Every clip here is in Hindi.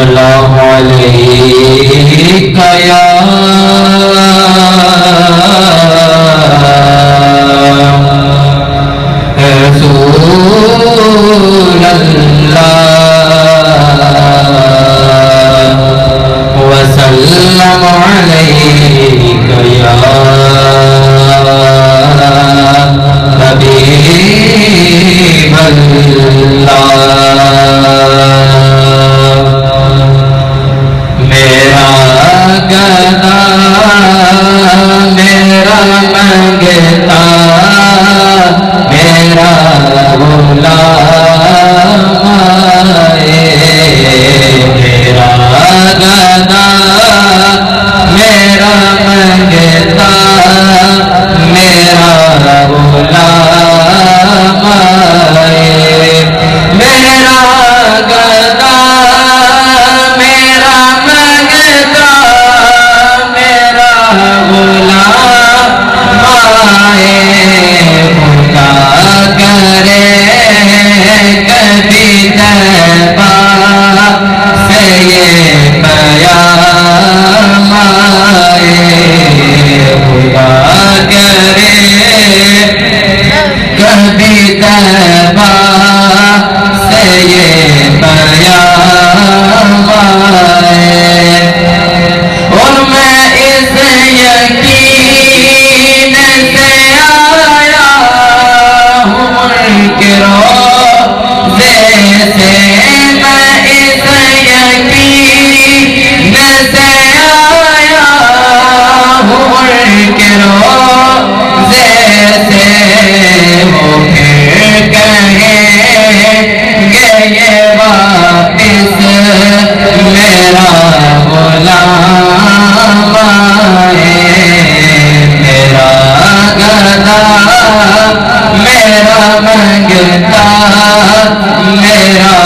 सल्लल्लाहु अलैहि या रसूल अल्लाह वसल्लम अलैका या हबीब अल्लाह। मेरा गदा मेरा मंगता मेरा गुलाम मेरा गदा मेरा मंगता मेरा गुलाम मेरा गदा मेरा मंगता मेरा गुलाम खुदा करे कभी तैबा से ये बयान खुदा करे कभी तैबा से ये बयान और मैं इस यकीन से आया हूँ उनके रोज़े से मैं इस यकीन से आया हूँ उनके रोज़े से वो फिर कहेंगे ये वापिस मेरा गुलाम मेरा गदा मेरा मंगता मेरा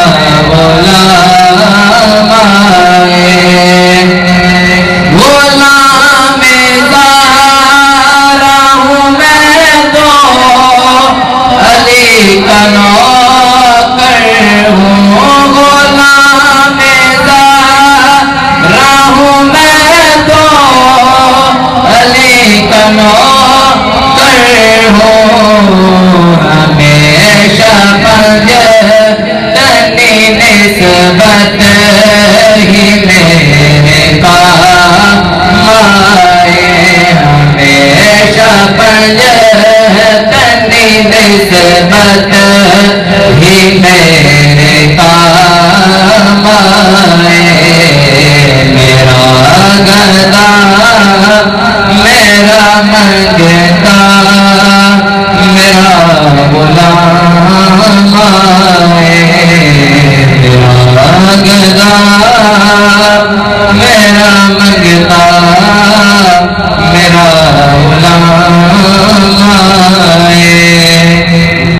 गुलाम गुलाम ज़ारा हूँ मैं तो अली का नौकर हूँ गुलाम ज़ारा हूँ मैं तो अली का नौकर हूँ हमेशा पंजतनी निस्बत ही मेरे काम आए हमेशा पंजतनी निस्बत ही मेरे काम आए मेरा गदा मेरा मंगता मेरा गुलाम मेरा गदा मेरा मंगता मेरा गुलाम